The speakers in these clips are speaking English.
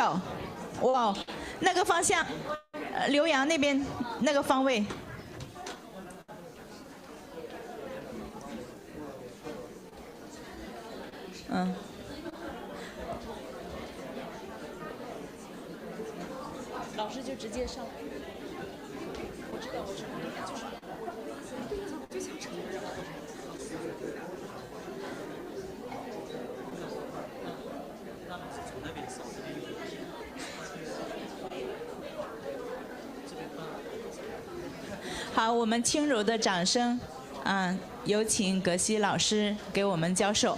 手。哇，那个方向，刘洋那边那个方位。嗯。老师就直接上。我知道，就是最想成的。好，我们轻柔的掌声，有请葛西老师给我们教授。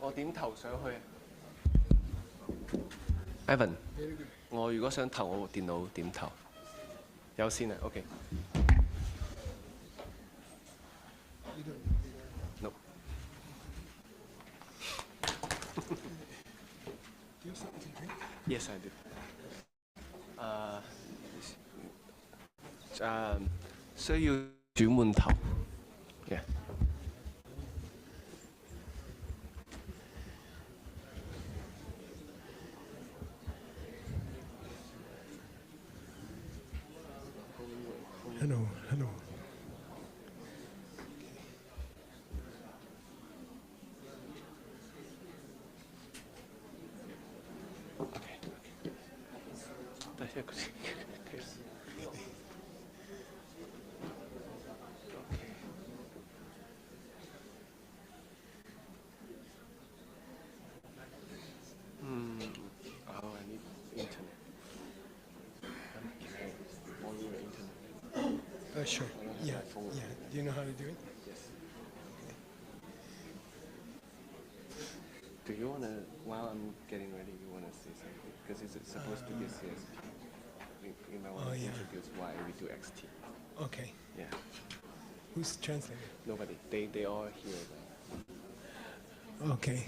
我點投上去？Ivan， 我如果想投，我電腦點投？有線啊 ，OK。No。Yes, I do. 需要轉換頭。Yeah。Hello, hello. Sure. Yeah. Yeah. Do you know how to do it? Yes. Do you want to, while I'm getting ready, you want to say something? Because it's supposed to be a CSP. You might want to introduce why we do XT. Okay. Yeah. Who's translating? Nobody. They all here. Okay.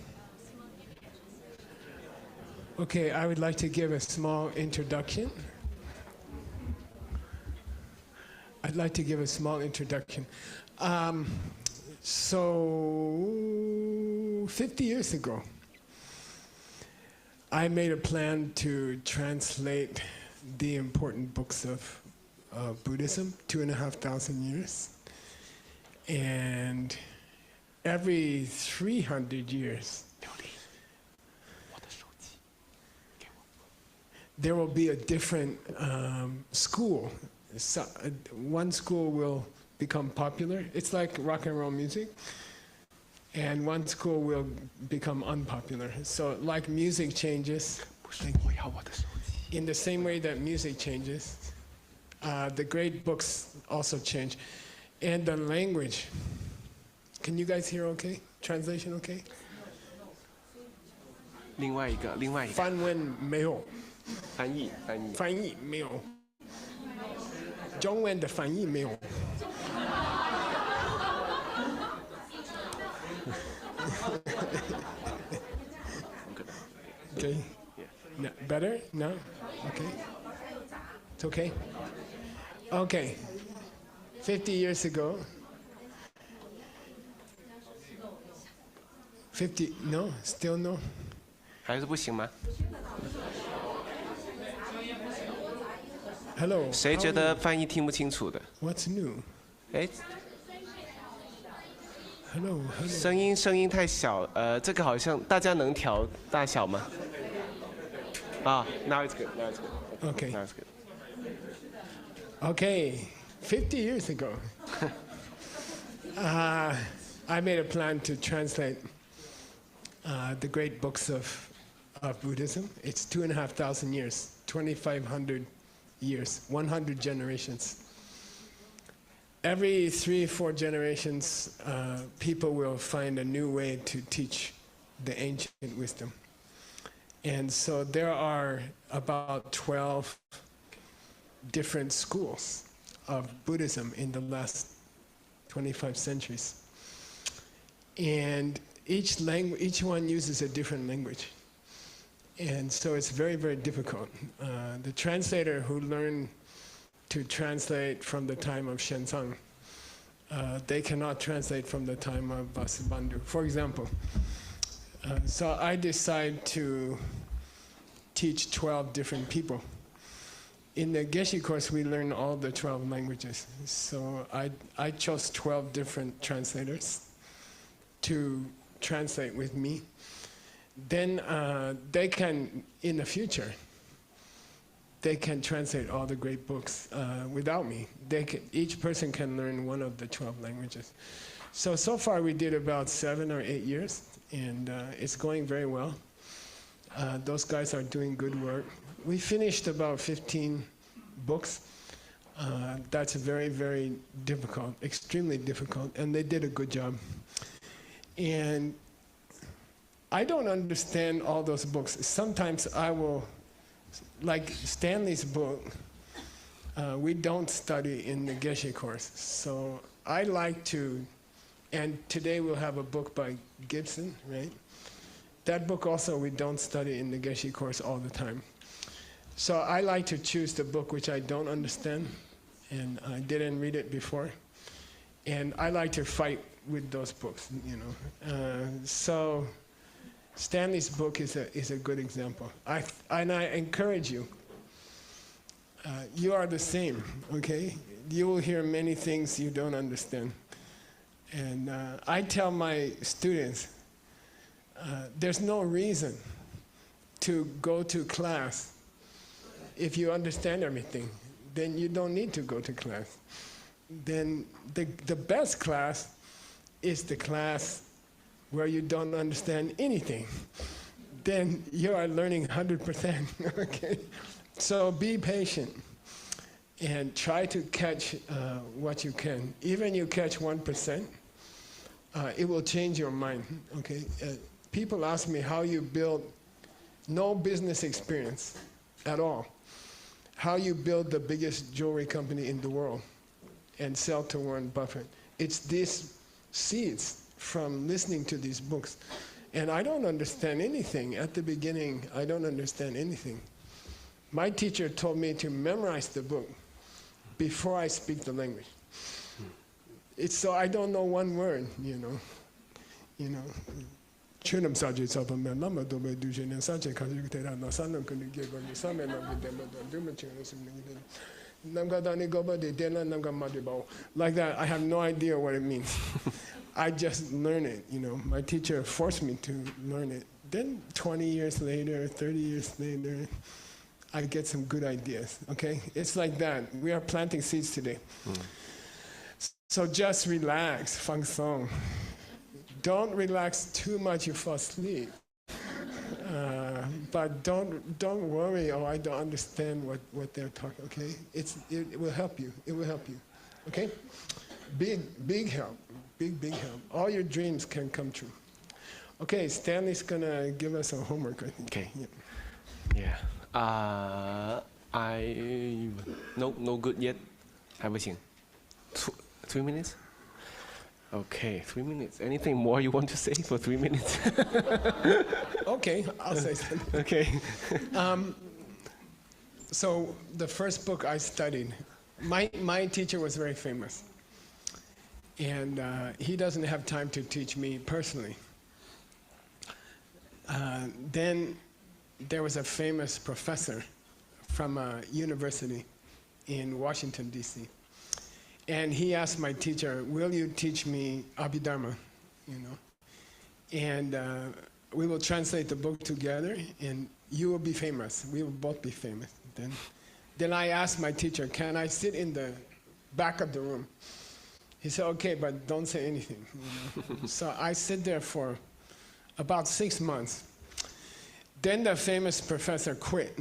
Okay, I would like to give a small introduction. I'd like to give a small introduction. So 50 years ago, I made a plan to translate the important books of Buddhism, 2,500 years. And every 300 years, there will be a different school. So, one school will become popular. It's like rock and roll music. And one school will become unpopular. So like music changes, in the same way that music changes, the great books also change. And the language. Can you guys hear okay? Translation okay? 另外一个。翻文没有。翻译没有。中文的翻译没有。Okay. Yeah. No, better? No? Okay. It's okay? Okay. 50 years ago. 50, no? Still no? 还是不行吗？ Hello. 谁 how 觉 are 得 you? 翻译听不清楚的？ What's new? 哎， Hello. 声音太小，这个好像大家能调大小吗？啊，now it's good, now it's good. Okay. Now it's good. Okay. 50 years ago, I made a plan to translate the great books of Buddhism. It's 2,500 years, 2,500 years, 100 generations. Every 3-4 generations, people will find a new way to teach the ancient wisdom. And so there are about 12 different schools of Buddhism in the last 25 centuries. And each one uses a different language. And so it's very, very difficult. The translator who learned to translate from the time of Xuanzang, they cannot translate from the time of Vasubandhu, for example. So I decided to teach 12 different people. In the Geshe course, we learn all the 12 languages. So I chose 12 different translators to translate with me. Then they can, in the future, they can translate all the great books without me. Each person can learn one of the 12 languages. So far we did about 7 or 8 years, and it's going very well. Those guys are doing good work. We finished about 15 books. That's very, very difficult, extremely difficult, and they did a good job. And I don't understand all those books. Sometimes I will, like Stanley's book, we don't study in the Geshe course. So I like to, and today we'll have a book by Gibson, right? That book also we don't study in the Geshe course all the time. So I like to choose the book which I don't understand, and I didn't read it before. And I like to fight with those books, you know. So Stanley's book is a good example. And I encourage you. You are the same, okay? You will hear many things you don't understand. And I tell my students, there's no reason to go to class. If you understand everything, then you don't need to go to class. Then the best class is the class where you don't understand anything. Then you are learning 100%, okay? So be patient and try to catch what you can. Even you catch 1%, it will change your mind, okay? People ask me how you build no business experience at all. How you build the biggest jewelry company in the world and sell to Warren Buffett. It's these seeds from listening to these books. And I don't understand anything. At the beginning, I don't understand anything. My teacher told me to memorize the book before I speak the language. It's so I don't know one word, you know. Chunam saji sapame lama dobe duje ne saje kaji tera na sanam kundi gego ni same na bidemo do me chunu simni namga dani goba de dela namga madibao. Like that, I have no idea what it means. I just learn it, you know. My teacher forced me to learn it. Then 20 years later, 30 years later, I get some good ideas, okay? It's like that. We are planting seeds today. So just relax, fang song. Don't relax too much, you fall asleep. But don't worry, oh, I don't understand what they're talking, okay? It will help you, it will help you, okay? Big help, big help. All your dreams can come true. Okay, Stanley's gonna give us a homework, I think. Okay. Yeah. No good yet. 还不行。3 minutes? Okay, 3 minutes. Anything more you want to say for 3 minutes? Okay, I'll say something. Okay. So the first book I studied, my teacher was very famous. And he doesn't have time to teach me personally. Then there was a famous professor from a university in Washington, D.C. And he asked my teacher, will you teach me Abhidharma, you know? And we will translate the book together, and you will be famous. We will both be famous. Then I asked my teacher, can I sit in the back of the room? He said, okay, but don't say anything. You know? So I sit there for about 6 months. Then the famous professor quit.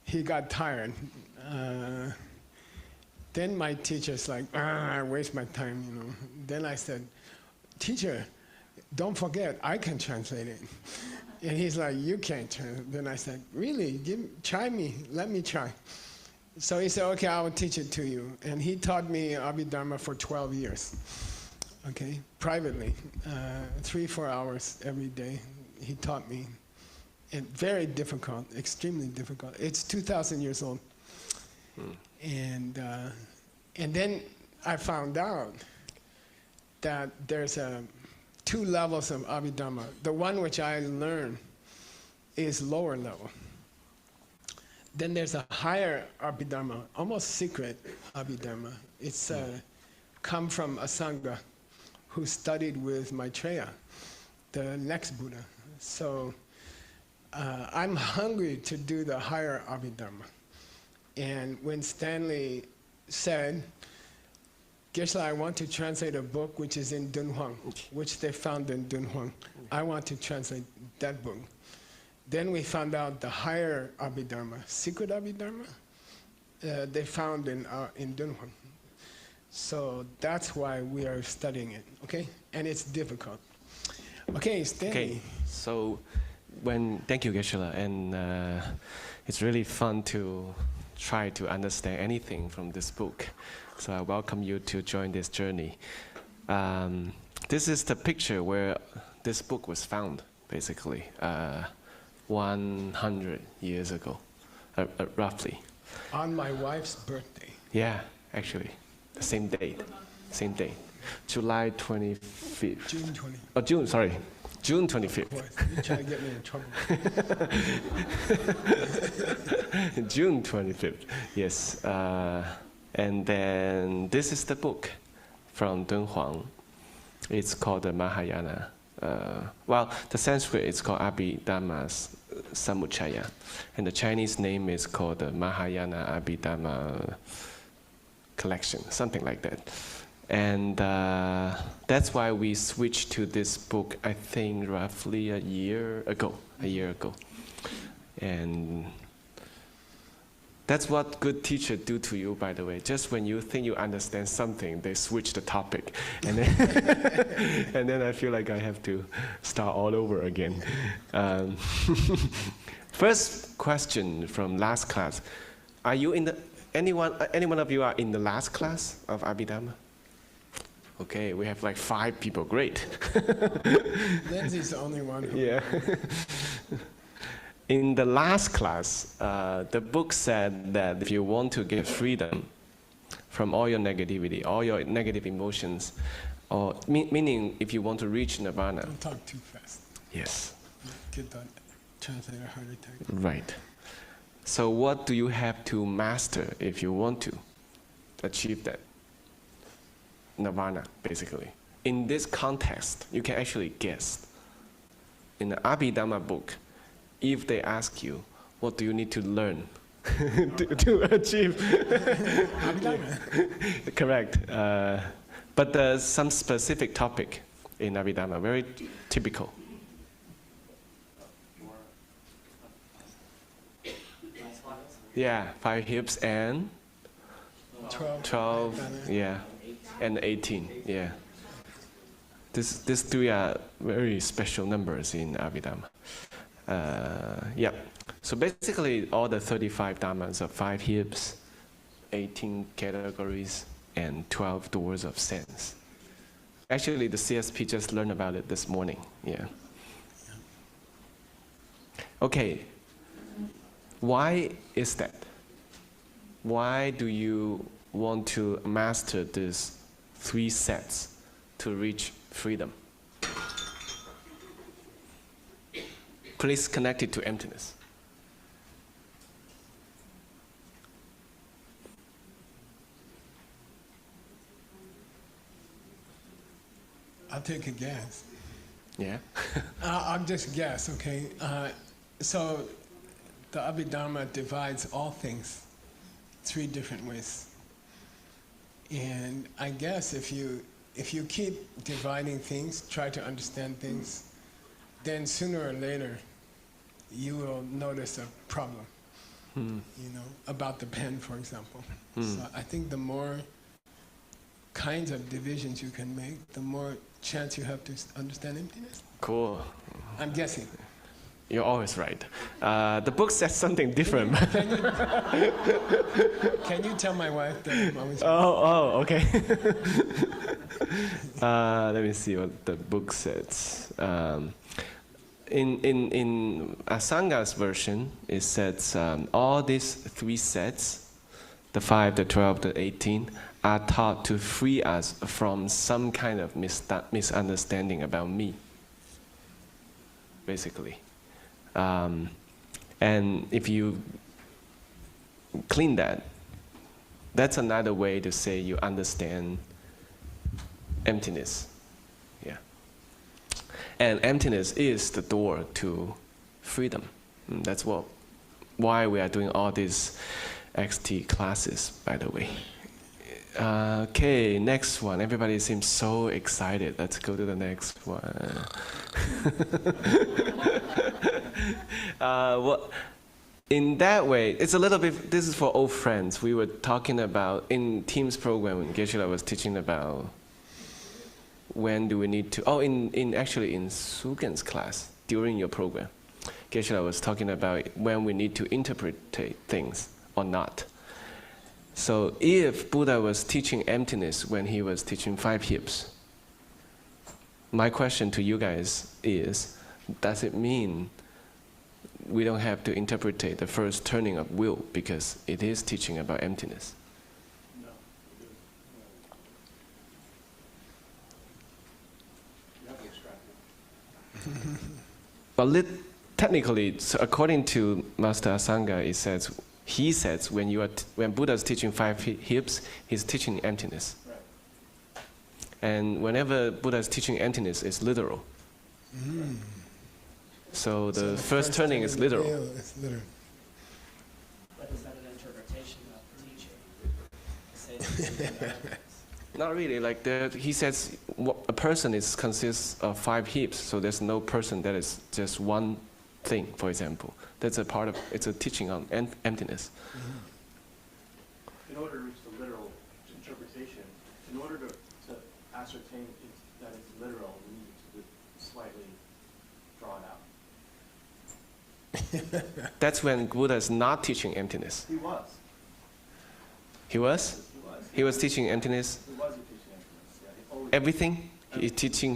He got tired. Then my teacher's like, I waste my time, you know. Then I said, teacher, don't forget, I can translate it. And he's like, you can't translate. Then I said, really? Try me, let me try. So he said, okay, I will teach it to you. And he taught me Abhidharma for 12 years, okay, privately, 3-4 hours every day. He taught me. And very difficult, extremely difficult. It's 2,000 years old. And then I found out that there's 2 levels of Abhidharma. The one which I learned is lower level. Then there's a higher Abhidharma, almost secret Abhidharma. It's come from a Sangha who studied with Maitreya, the next Buddha. So I'm hungry to do the higher Abhidharma. And when Stanley said, Geshe, I want to translate a book which is in Dunhuang, which they found in Dunhuang. I want to translate that book. Then we found out the higher Abhidharma, secret Abhidharma, they found in Dunhuang. So that's why we are studying it, okay? And it's difficult. Okay, Stanley. Okay, so thank you, Geshe, and it's really fun to try to understand anything from this book. So I welcome you to join this journey. This is the picture where this book was found, basically, 100 years ago, roughly. On my wife's birthday. Yeah, actually, the same date, July 25th. June 20th. Oh, June 25th. You're trying to get me in trouble. June 25th, yes. And then this is the book from Dunhuang. It's called the Mahayana. Well, the Sanskrit is called Abhidharma Samuchaya, and the Chinese name is called the Mahayana Abhidharma Collection, something like that. And that's why we switched to this book, I think, roughly a year ago. And that's what good teachers do to you, by the way. Just when you think you understand something, they switch the topic. And then, and then I feel like I have to start all over again. First question from last class. Are you in the, anyone of you are in the last class of Abhidharma? Okay, we have like 5 people, great. Lindsay's the only one. Yeah. In the last class, the book said that if you want to get freedom from all your negativity, all your negative emotions, or meaning if you want to reach nirvana. Don't talk too fast. Yes. Get that translator heart attack. Right. So what do you have to master if you want to achieve that? Nirvana, basically. In this context, you can actually guess. In the Abhidharma book, if they ask you, what do you need to learn to achieve? Correct. But there's some specific topic in Abhidharma, very typical. Yeah, 5 hips and 12, yeah, and 18, yeah. These 3 are very special numbers in Abhidharma. Yeah, so basically all the 35 dharmas are 5 hips, 18 categories, and 12 doors of sense. Actually, the CSP just learned about it this morning, yeah. Okay, why is that? Why do you want to master these 3 sets to reach freedom? Please connect it to emptiness. I'll take a guess. Yeah. I'll just guess, okay? So the Abhidharma divides all things 3 different ways. And I guess if you keep dividing things, try to understand things, then sooner or later you will notice a problem. You know, about the pen, for example. So I think the more kinds of divisions you can make, the more chance you have to understand emptiness. Cool. I'm guessing. You're always right. The book says something different. Can you tell my wife that I'm always right? Oh, okay. Let me see what the book says. In Asanga's version, it says all these 3 sets, the 5, the 12, the 18, are taught to free us from some kind of misunderstanding about me, basically. And if you clean that, that's another way to say you understand emptiness. Yeah. And emptiness is the door to freedom. That's why we are doing all these XT classes, by the way. Okay, next one. Everybody seems so excited. Let's go to the next one. In that way, it's a little bit, this is for old friends. We were talking about, in Teams program, when Geshe was teaching about when do we need to, actually in Sugen's class, during your program, Geshe was talking about when we need to interpret things or not. So if Buddha was teaching emptiness when he was teaching 5 hips, my question to you guys is, does it mean we don't have to interpret the first turning of will because it is teaching about emptiness? No. You have to extract it. But technically, so according to Master Asanga, he says when Buddha is teaching 5 hips, he's teaching emptiness. Right. And whenever Buddha is teaching emptiness, it's literal. So the first turning is literal. It's literal. But is that an interpretation of the teaching? Not really. Like he says, a person consists of 5 hips. So there's no person that is just one thing. For example, that's it's a teaching on emptiness. In order to reach the literal interpretation, in order to ascertain that it's literal, we need to slightly draw it out. That's when Buddha is not teaching emptiness. He was. He was? He was teaching emptiness? He was teaching emptiness. Yeah, he always Everything?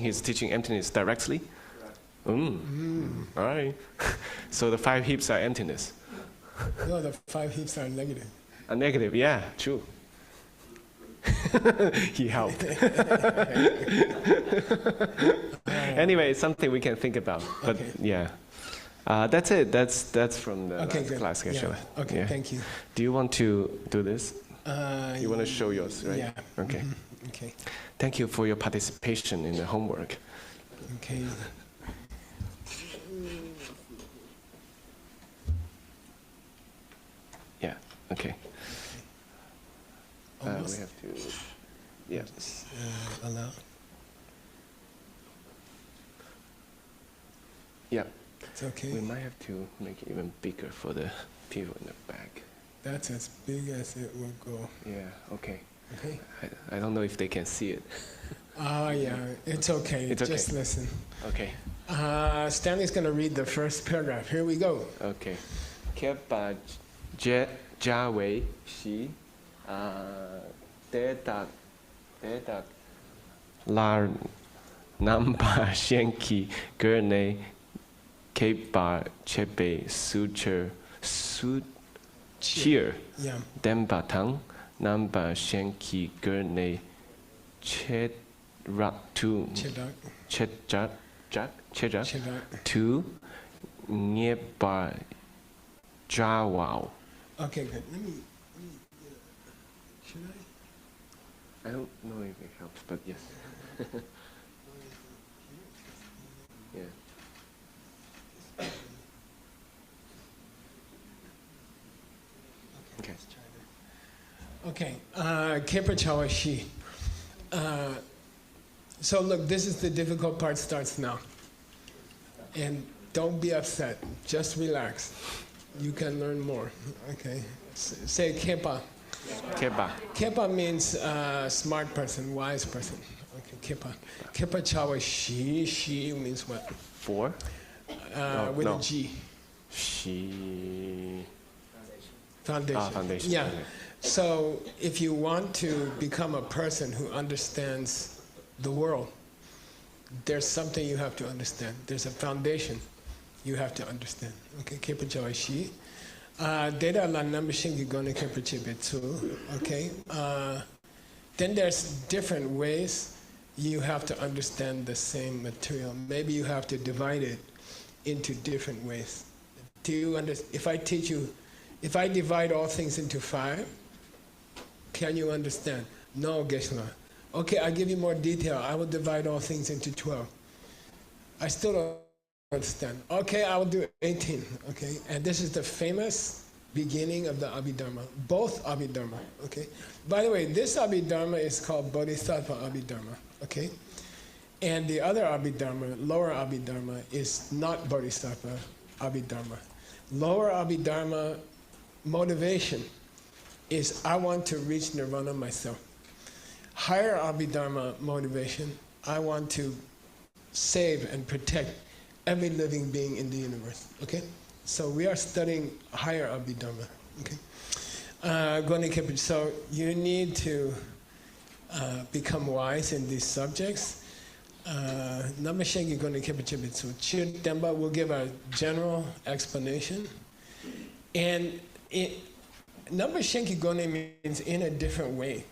He's teaching emptiness directly? correct. All right. So the 5 hips are emptiness. No, the 5 hips are negative. A negative, yeah, true. He helped. Anyway, it's something we can think about. But yeah. That's it. That's from the last class, actually. Yeah. Okay, thank you. Do you want to do this? You want to show yours, right? Yeah. Okay. Okay. Thank you for your participation in the homework. Okay. Yeah. Okay. We Almost. have to. Yeah. Allow. Yeah. It's okay. We might have to make it even bigger for the people in the back. That's as big as it will go. Yeah. Okay. Okay. I don't know if they can see it. Yeah, it's okay. It's okay. Just listen. Okay. Stanley's going to read the first paragraph. Here we go. Okay. 揭把家为习得达拉南把先起个内 揭把切被苏cheer Yeah. 等把汤南把先起个内切ra to Chedak. chedak Chedak. to 捏把 Jawao. Okay, good. Let me should I? I don't know if it helps, but yes. Yeah. Okay. Okay, Kepa Chawa Shi. So look, this is the difficult part starts now. And don't be upset, just relax. You can learn more, okay? Say Kepa. Kepa. Kepa means smart person, wise person. Okay, Kepa. Kepa Chawa Shi. Shi means what? 4. With no. a G. She. Foundation. Foundation. Yeah. Okay. So if you want to become a person who understands the world, there's something you have to understand. There's a foundation you have to understand. Okay, Kepa Chawa Shi. Data la nambashingi gone kepa chibetsu. Okay. Then there's different ways you have to understand the same material. Maybe you have to divide it into different ways. Do you understand? If I teach you, if I divide all things into 5, can you understand? No, Geshe. Okay, I give you more detail. I will divide all things into 12. I still don't understand. Okay, I will do 18. Okay, and this is the famous beginning of the Abhidharma. Both Abhidharma. Okay. By the way, this Abhidharma is called Bodhisattva Abhidharma. Okay, and the other Abhidharma, lower Abhidharma, is not Bodhisattva Abhidharma. Lower Abhidharma motivation is I want to reach nirvana myself. Higher Abhidharma motivation, I want to save and protect every living being in the universe. Okay? So we are studying higher Abhidharma. Okay? So you need to become wise in these subjects. Namashengi Gone Kepachibitsu. Chir will give a general explanation. And Namashengi Gone means in a different way.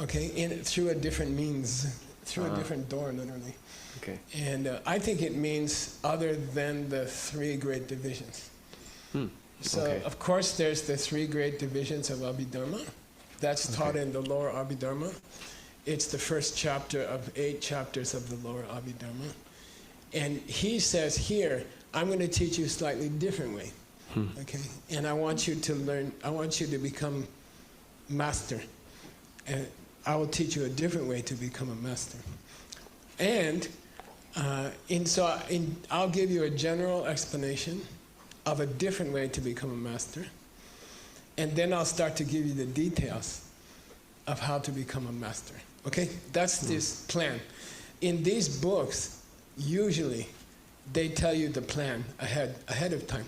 Okay, through a different means, through a different door, literally. Okay. And I think it means other than the 3 great divisions. So, Okay. of course, there's the 3 great divisions of Abhidharma. That's taught in the lower Abhidharma. It's the first chapter of 8 chapters of the lower Abhidharma. And he says here, I'm going to teach you a slightly different way. Okay? And I want you to learn, I want you to become master. And I will teach you a different way to become a master. And I'll give you a general explanation of a different way to become a master. And then I'll start to give you the details of how to become a master. Okay? That's this plan. In these books, usually they tell you the plan ahead of time.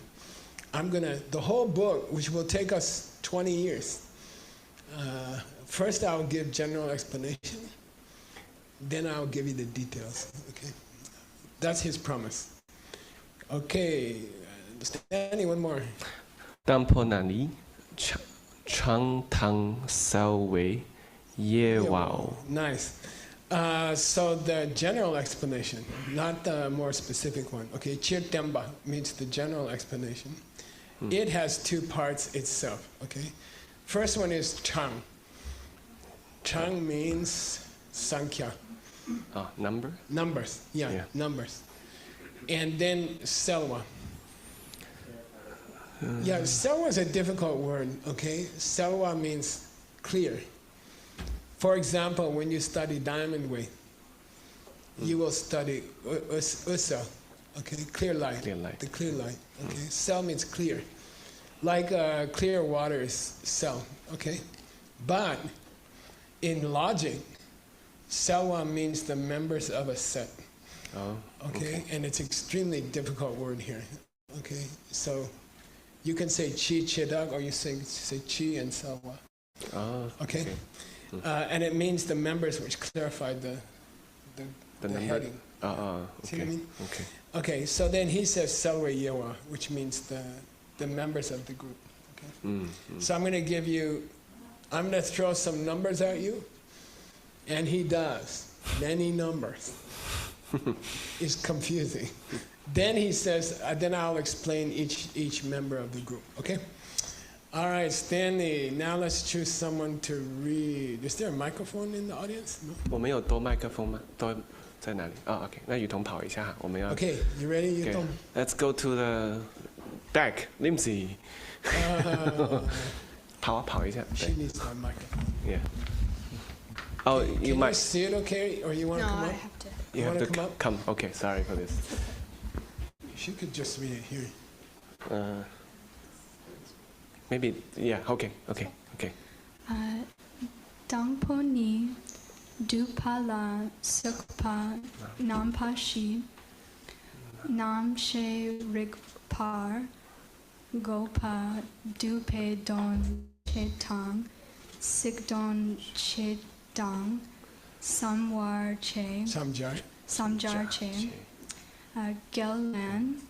The whole book, which will take us 20 years, first I'll give general explanation, then I'll give you the details. Okay? That's his promise. Okay, Stanley, one more. Dampo nani, chang tang sao wei, ye wao. Nice. So the general explanation, not the more specific one. Okay, Chir Temba means the general explanation. It has 2 parts itself. Okay, first one is Chang. Chang means Sankhya. Number? Numbers, yeah, numbers. And then Selva. Yeah, Selva is a difficult word, okay? Selva means clear. For example, when you study Diamond Way, you will study Usa, okay? Clear light. Clear light. The clear light, okay? Cell means clear. Like clear water is cell, okay? But in logic, Selva means the members of a set. Okay? And it's extremely difficult word here. Okay? So you can say Chi Chedak or you say Chi and Selva. Okay? And it means the members which clarify the heading. See what I mean? Okay. Okay, so then he says Selva Yewa, which means the members of the group. Okay? So I'm going to throw some numbers at you, and he does. Many numbers. It's confusing. Then he says, then I'll explain each member of the group. Okay? All right, Stanley, now let's choose someone to read. Is there a microphone in the audience? No? 我们有多麦克风吗？多在哪里？哦 ，OK， 那雨桐跑一下，我们要。Okay, you ready? You Okay, don't. let's go to the back, Limsey. 跑一下。 She 对 needs that microphone. Yeah. Oh, Can you might. see it okay, or you want to No, come I up? have to. You have wanna to come up? come. Okay, sorry for this. She could just read it here. Maybe, yeah, okay. Dangpo ni dupa la sukpa nampa shi nam she rigpar gopa dupe don che tang sik don che dang samwar che Samjar. samjar che gelman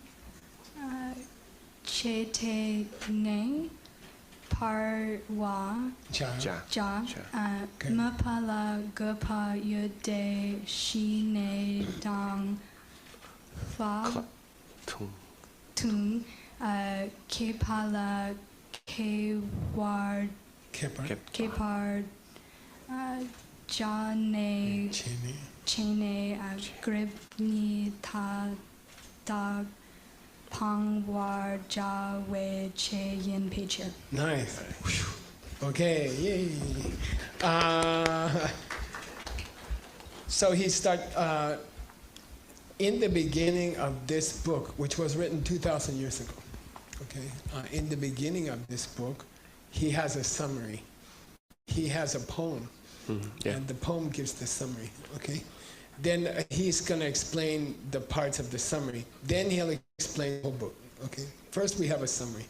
che te ne parwa Ja. Ja. Ja, Okay. mapala gapa yude shine dang fa tung. tung kepala kewar Kepar. kepar jane Chini. chene gribni ta dag pangwar jawe che yin picture. Nice. Okay, yay. So he in the beginning of this book, which was written 2,000 years ago, okay, in the beginning of this book, he has a summary. He has a poem, Yeah. and the poem gives the summary, okay? Then he's going to explain the parts of the summary. Then he'll explain the whole book, okay? First, we have a summary.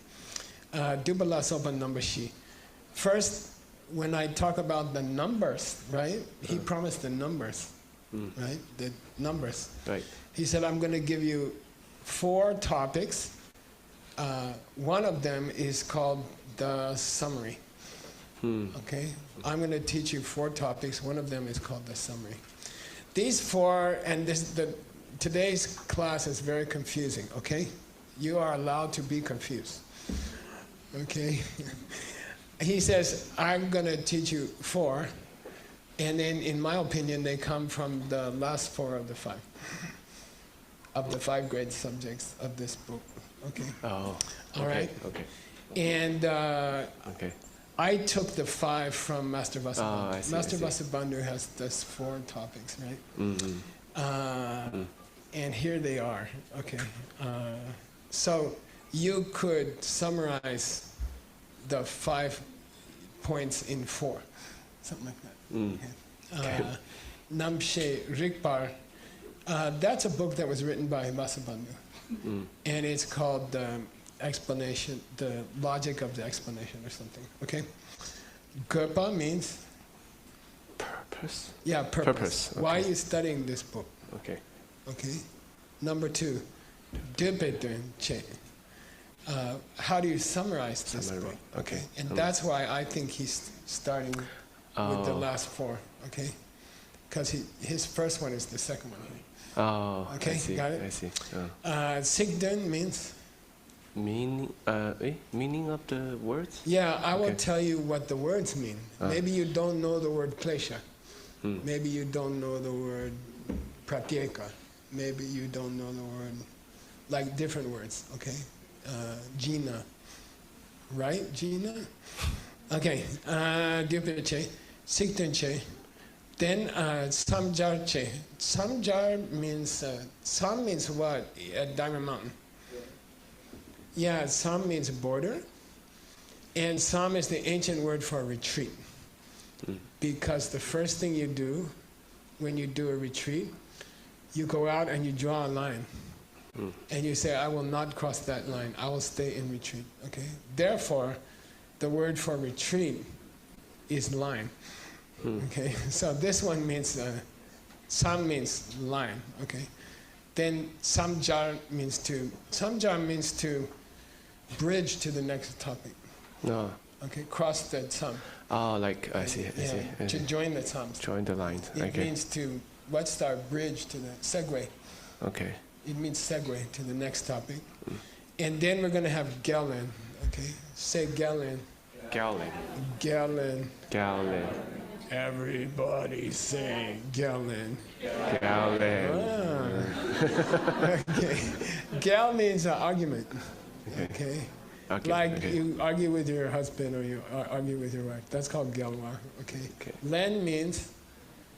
Dubala sopa number shi. First, when I talk about the numbers, right? He promised the numbers, right? The numbers. Right. He said, I'm going to give you 4 topics. One of them is called the summary. Okay? I'm going to teach you 4 topics. One of them is called the summary. These 4, and today's class is very confusing, okay? You are allowed to be confused. Okay? He says, I'm going to teach you 4, and then, in my opinion, they come from the last 4 of the 5. Of the 5 grade subjects of this book. Okay? Oh. All right? Okay. And Okay. I took the 5 from Master Vasubandhu. Oh, I see, Master I see. Vasubandhu has those 4 topics, right? Mm-hmm. And here they are. Okay. So you could summarize the 5 points in 4, something like that. Okay. Namshe Rigpar. That's a book that was written by Vasubandhu, and it's called the explanation, the logic of the explanation, or something. Okay. Gurpa means Purpose. yeah, purpose. Purpose, Why are okay. you studying this book? Okay. Okay. Number 2, Dubedun Che. How do you summarize this Summary, book? okay. And that's why I think he's starting with the last 4. Okay. Because his first one is the second one. Oh. Okay, I see. got it? I see. Sigdun means Meaning of the words? yeah, I will Okay. tell you what the words mean. Maybe you don't know the word klesha. Maybe you don't know the word pratyeka. Maybe you don't know the word, like different words, okay? Jina. Right, Jina? Okay, Dupeche, Siktenche. Then Samjarche. Samjar means, Sam means what? At Diamond Mountain. Yeah, Sam means border. And Sam is the ancient word for retreat. Because the first thing you do when you do a retreat, you go out and you draw a line. And you say, I will not cross that line. I will stay in retreat. Okay? Therefore, the word for retreat is line. Okay? So this one means, Sam means line. Okay? Then Samjar means to bridge to the next topic. No. Okay, cross the Sam. Oh, like I see. I see. I To see. join the Sams. Join the lines. It Okay. means to, what's our bridge to the segue? Okay. It means segue to the next topic. And then we're going to have Galen. Okay, say Galen. Galen. Galen. Galen. Everybody say Galen. Galen. Okay. Gal means argument. Okay. You argue with your husband or you argue with your wife. That's called Gelwa. Okay. Len means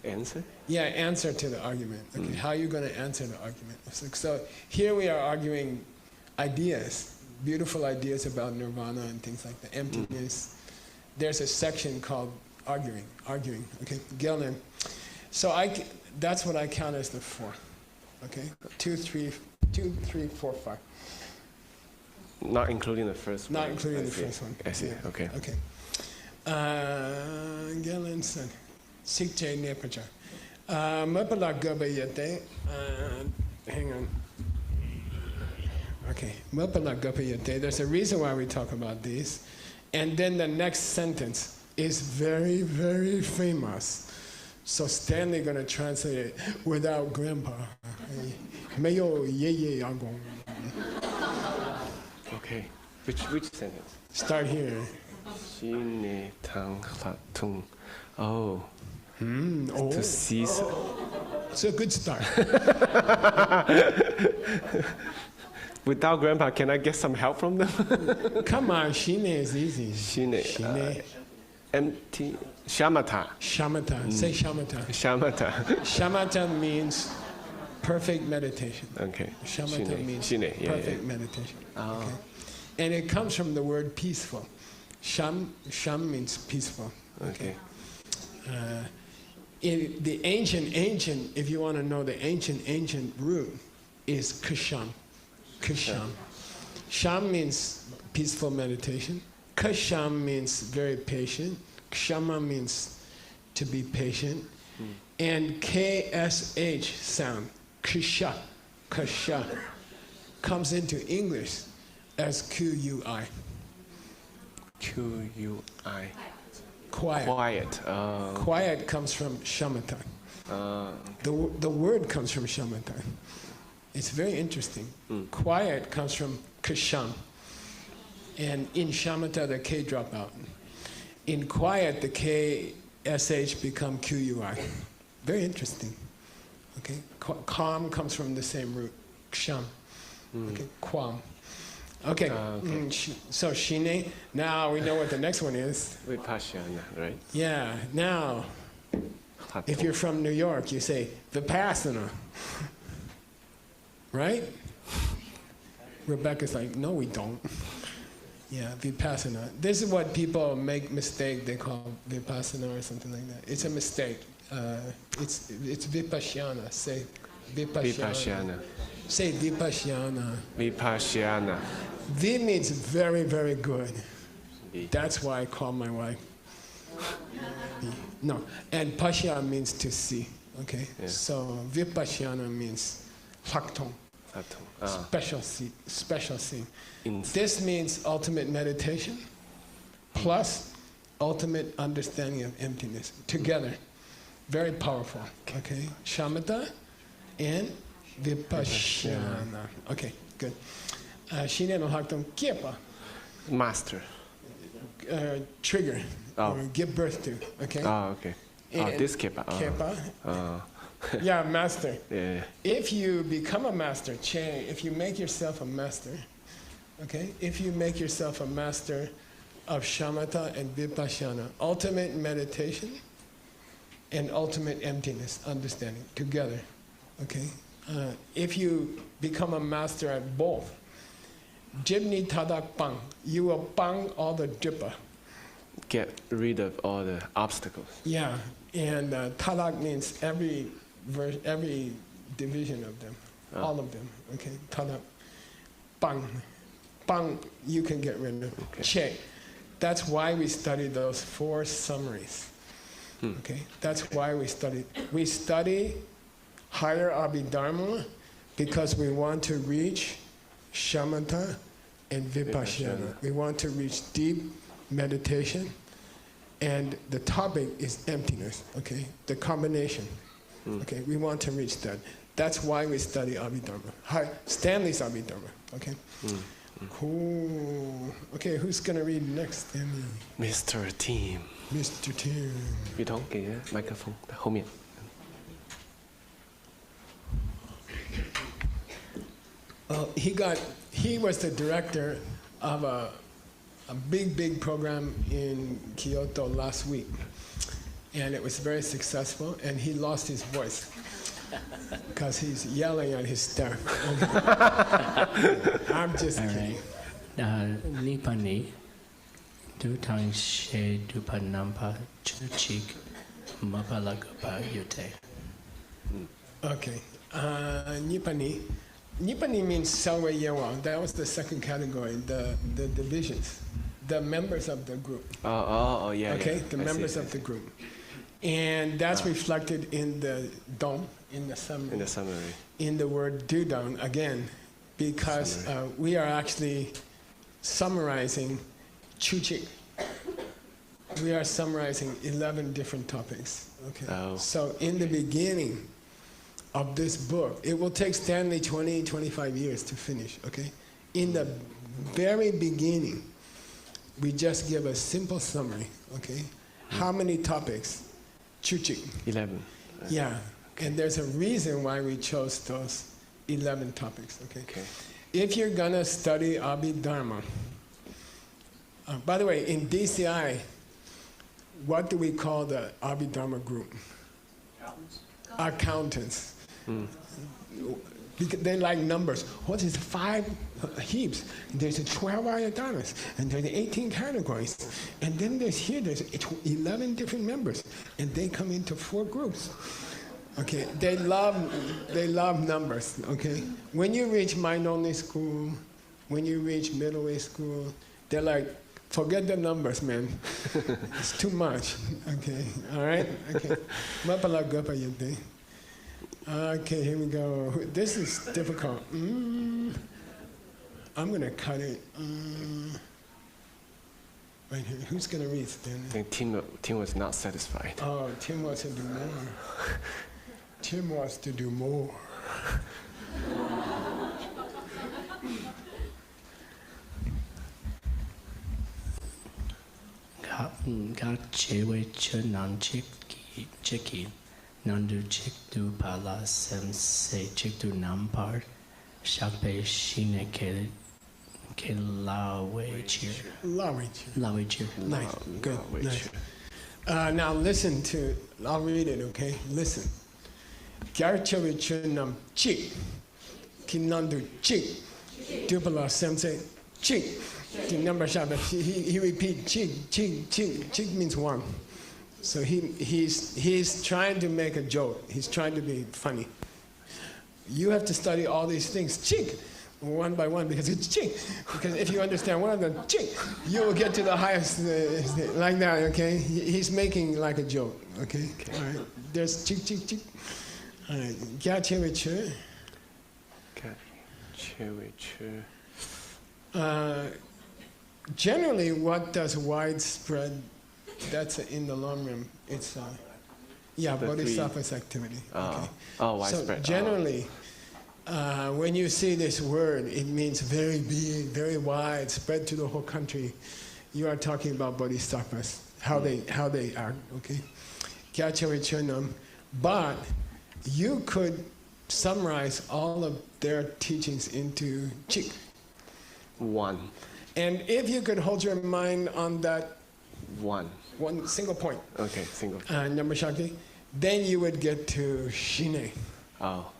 answer. Yeah, answer to the argument. Okay. How are you going to answer the argument? So here we are arguing ideas, beautiful ideas about nirvana and things like that. Emptiness. There's a section called arguing. Okay. Gelen. So that's what I count as the 4. Okay. 2, 3, 4, 5. Not including the first one. Not including the first one. I see. Yeah. Okay. Okay. Galen said, Sikche Nepacha. Mapala Gabayate. Hang on. Okay. Mapala Gabayate. There's a reason why we talk about these. And then the next sentence is very, very famous. So Stanley going to translate it without grandpa. Mayo ye ye agong. Okay. Which sentence? Start here. Shine tang tung. Oh. Oh. To cease. It's a good start. Without grandpa, can I get some help from them? Come on, Shine is easy. Shine. Empty. Shamatha. Shamatha. Say shamatha. Shamatha. Shamatha means perfect meditation. Okay. Shamatha means perfect meditation. Oh. Okay. And it comes from the word peaceful. Sham means peaceful. Okay. In the ancient, if you want to know the ancient root, is kasham. Kasham. Sham means peaceful meditation. Kasham means very patient. Kshama means to be patient. And KSH sound, kasha, comes into English as QUI. QUI. Quiet. Quiet comes from shamatha. The word comes from shamatha. It's very interesting. Quiet comes from kasham. And in shamatha, the K drop out. In quiet, the KSH become QUI. Very interesting. Okay. Calm comes from the same root. Ksham. Okay. Quam. Okay. So Shine. Now we know what the next one is. Vipassana, right? Yeah. Now, if you're from New York, you say Vipassana. Right? Rebecca's like, no, we don't. Yeah, Vipassana. This is what people make mistake. They call Vipassana or something like that. It's a mistake. It's Vipassana. Say Vipassana. Say Vipassana. Vipassana. V means very, very good. That's why I call my wife. No, and Pasya means to see. Okay, so Vipassana means Haktong. Special scene. This means ultimate meditation plus ultimate understanding of emptiness together. Very powerful. Okay, shamatha and vipassana. Okay, good. Shine no haktam kiepa. Master. Trigger. Or give birth to. Okay. Okay. This kepa. Kepa. Yeah, master. Yeah. If you become a master, Chen, if you make yourself a master, okay? If you make yourself a master of shamatha and vipassana, ultimate meditation and ultimate emptiness, understanding, together, okay? If you become a master at both, jibni tadak pang, you will pang all the jibba. Get rid of all the obstacles. Yeah, and tadak means every division of them, all of them, okay? Tadak, bang, you can get rid of. Okay. Che, that's why we study those 4 summaries, okay? That's why we study higher Abhidharma because we want to reach shamatha and vipassana. We want to reach deep meditation, and the topic is emptiness, okay? The combination. Okay, we want to reach that. That's why we study Abhidharma. Stanley's Abhidharma. Okay. Cool. Okay, who's gonna read next, Stanley? Mr. Team. Mr. Tim. 雨桐给麦克风后面。He was the director of a big program in Kyoto last week, and it was very successful. And he lost his voice because he's yelling at his staff. I'm just kidding. Nipani, du tang she du panampa chuchik mapalagapa yute. Okay. Nipani. Nipani means Salwe Yewa. That was the second category, the divisions, the members of the group. Yeah. Okay, yeah. the members of the group. And that's reflected in the dong, in the summary. In the summary. In the word dudang, again, because we are actually summarizing chuchik. We are summarizing 11 different topics. Okay. Oh. So in the beginning of this book, it will take Stanley 25 years to finish, okay? In the very beginning, we just give a simple summary, okay? How many topics? Chuchik. 11. Yeah, and there's a reason why we chose those 11 topics, okay? If you're gonna study Abhidharma, by the way, in DCI, what do we call the Abhidharma group? Accountants. Because they like numbers. What is 5 heaps? There's 12 ayatanas, and there's 18 categories. And then there's 11 different members, and they come into 4 groups. Okay, they love numbers, okay? When you reach mind-only school, when you reach middle way school, they're like, forget the numbers, man. It's too much, okay, all right? Okay. Okay, here we go. This is difficult. I'm gonna cut it. Right here. Who's gonna read, Stanley? I think Tim was not satisfied. Oh, Tim wants to do more. Tim wants to do more. Ga chewe chenan chiki nandu chik du pala sem se chik du nampar shakpe shine ke lawe cheer. Lawe cheer. Nice. Good. Nice. Now listen to. I'll read it. Okay. Listen. Gyar chewe chunam chik. Kinandu chik. Dupala sem se chik. The number shabbat. He repeat chik. Chik means 1. So he's trying to make a joke. He's trying to be funny. You have to study all these things, chick, one by one, because it's chick. Because if you understand one of them, chick, you will get to the highest, like that, okay? He's making like a joke, okay? All right, there's chick. All right, kya chewe che? Generally, what does widespread? That's in the long run. It's bodhisattva's activity. Okay. Widespread. So generally, when you see this word, it means very big, very wide, spread to the whole country. You are talking about bodhisattvas, how they are. Okay. But you could summarize all of their teachings into chik. 1. And if you could hold your mind on that 1 single point. Okay, single. Number Shakti. Then you would get to Shine.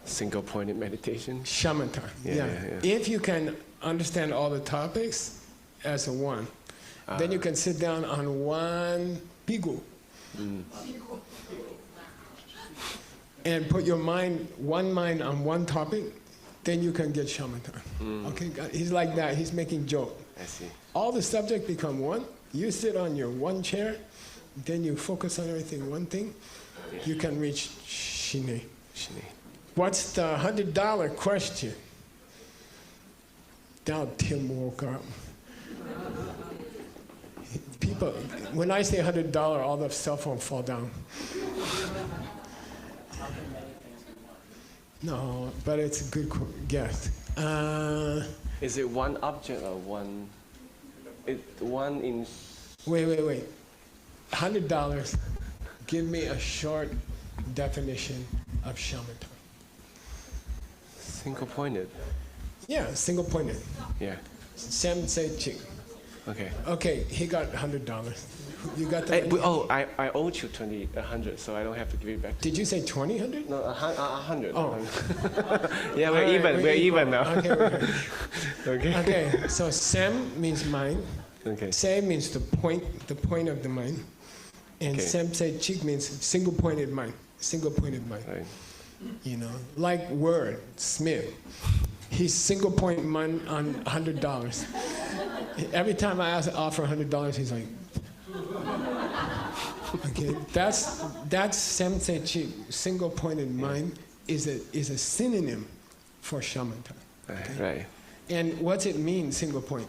Single pointed meditation. Shamatha. Yeah. If you can understand all the topics as a 1, then you can sit down on one pigu. And put your one mind on one topic, then you can get shamatha. Okay, he's like that. He's making joke. I see. All the subject become 1. You sit on your 1 chair, then you focus on everything, 1 thing, you can reach Shine. What's the $100 question? Now Tim woke up. People, when I say $100, all the cell phones fall down. No, but it's a good guess. Is it 1 object or 1? One in. Wait. $100. Give me a short definition of shamatha. Single-pointed. Yeah, single-pointed. Yeah. Sam say chik. Okay. Okay, he got $100. You got Hey, the. I owed you 100, so I don't have to give it back. Did you say 200? No, 100. Oh. Yeah, we're All right, even. We're even now. Okay, okay. Okay. Okay, so Sam means mind. Okay. Se means the point of the mind. And Okay. Sam say chik means single-pointed mind. Single-pointed mind. Right. You know, like Word, Smith. He's single-point mind on $100. Every time I offer $100, he's like, okay, that's Semse Chik. Single-pointed mind is a synonym for shamatha. Right. Right. And what's it mean, single point?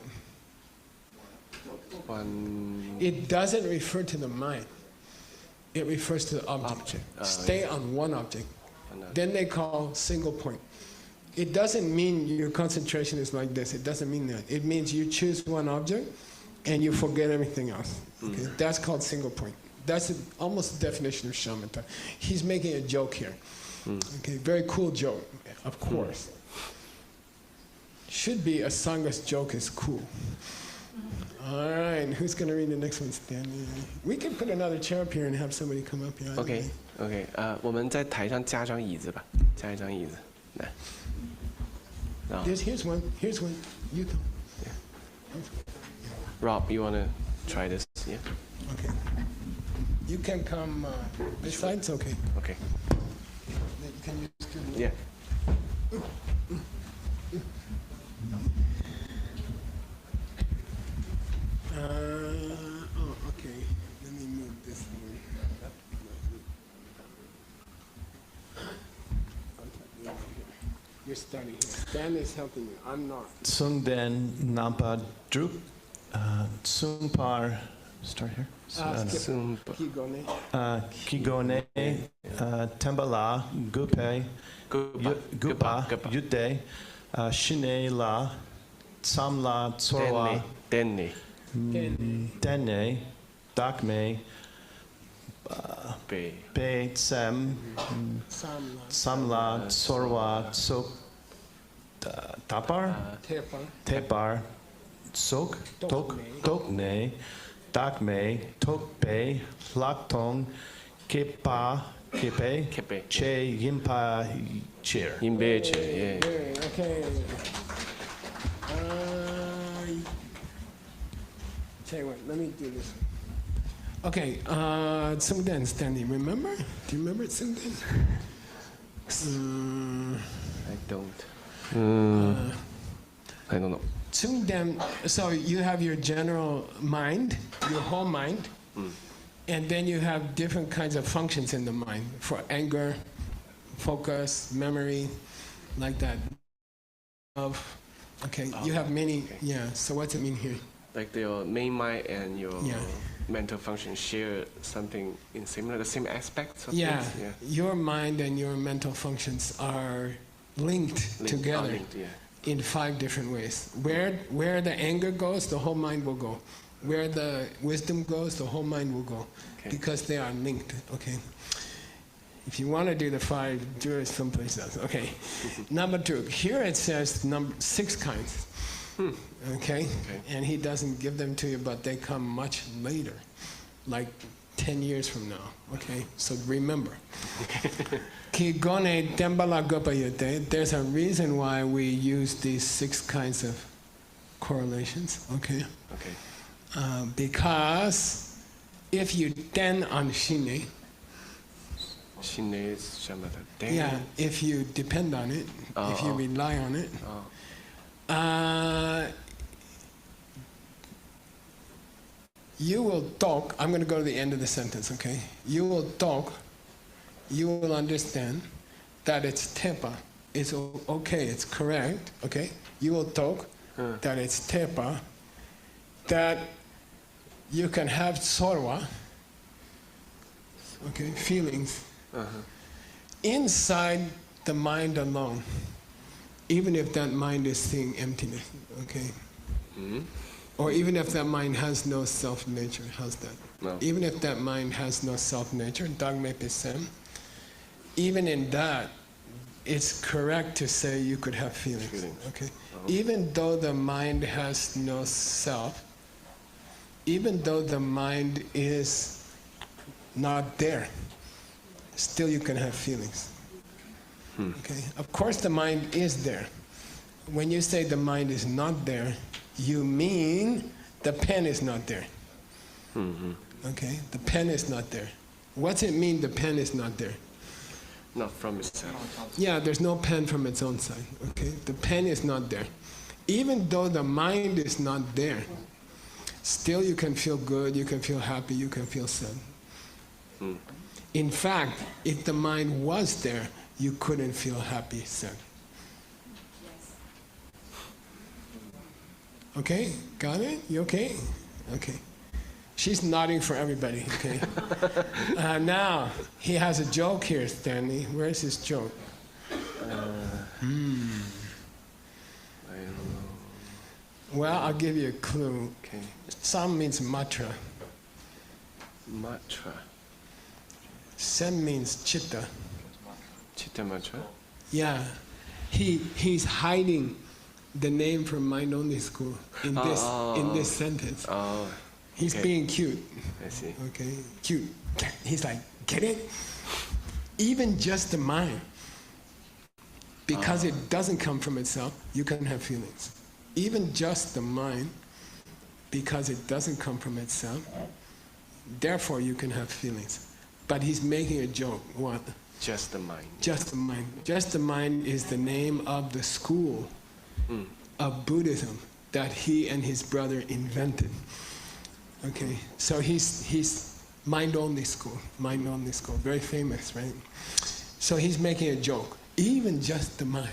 One. It doesn't refer to the mind. It refers to the object. Stay on one object. Then they call single point. It doesn't mean your concentration is like this. It doesn't mean that. It means you choose one object and you forget everything else. Okay? That's called single point. That's almost the definition of shamatha. He's making a joke here. Okay, very cool joke, of course. Should be a Sangha's joke is cool. All right, who's going to read the next one, Stanley? We can put another chair up here and have somebody come up here. OK OK， 我们在台上加张椅子吧，加一张椅子，来。Here's one. Here's one. You come. Rob, you wanna try this? Yeah. Okay. You can come this side. It's okay. Okay. Can you just do Yeah. Okay. Let me move this one. You're starting here. Stan is helping you. I'm not. Sungden Nampa Drup Sungpar. Start here. Kigone Tembala Gupe Gupa Yude Shine La Samla Tsorwa Denne. Dene Dakme Be Sem Samla Tsorwa Sok Tapar Tepar Sok Tokne Dakme Tokpe Laktong Kepa Kepe Che Yimpa Cheer. Yimbe chair. Yeah. Okay. Tell you what, let me do this. Okay, Tsungden, Stanley, remember? Do you remember Tsungden? I don't. I don't know. Tsungden, so you have your general mind, your whole mind, and then you have different kinds of functions in the mind for anger, focus, memory, like that. Okay, you have many, yeah, so what's it mean here? Like your main mind and your mental function share something in the same aspects of things? Yeah, your mind and your mental functions are linked together in 5 different ways. Where the anger goes, the whole mind will go. Where the wisdom goes, the whole mind will go. Because they are linked, okay? If you want to do the 5, do it someplace else. Okay. Number 2, here it says 6 kinds. Okay? And he doesn't give them to you, but they come much later, like 10 years from now. Okay? So remember. Kigone Dembala Gopayute, there's a reason why we use these 6 kinds of correlations. Okay? Okay. Because if you den on Shine, Shine is shamatha. yeah, if you depend on it, if you rely on it, you will talk. I'm going to go to the end of the sentence, okay? You will talk, you will understand that it's tepa. It's okay, it's correct, okay? You will talk that it's tepa, that you can have sorwa, okay, feelings, inside the mind alone, even if that mind is seeing emptiness, okay? Or even if that mind has no self-nature, how's that? No. Even if that mind has no self-nature, dogme pisem, even in that, it's correct to say you could have feelings. Okay? Even though the mind has no self, even though the mind is not there, still you can have feelings. Okay? Of course the mind is there. When you say the mind is not there, you mean the pen is not there. Okay? The pen is not there. What's it mean the pen is not there? Not from itself. Yeah, there's no pen from its own side. Okay? The pen is not there. Even though the mind is not there, still you can feel good, you can feel happy, you can feel sad. In fact, if the mind was there, you couldn't feel happy, sad. Okay? Got it? You okay? Okay. She's nodding for everybody, okay? Now, he has a joke here, Stanley. Where's his joke? I don't know. Well, I'll give you a clue. Okay. Sam means matra. Matra. Sem means chitta. Chitta matra? Yeah. He's hiding the name from Mind Only School in this sentence. Oh. He's being cute. I see. Okay? Cute. He's like, get it? Even just the mind, because it doesn't come from itself, you can have feelings. Even just the mind, because it doesn't come from itself, therefore you can have feelings. But he's making a joke. What? Just the mind. Just the mind. Just the mind is the name of the school of Buddhism that he and his brother invented. Okay, so he's mind-only school, very famous, right? So he's making a joke. Even just the mind,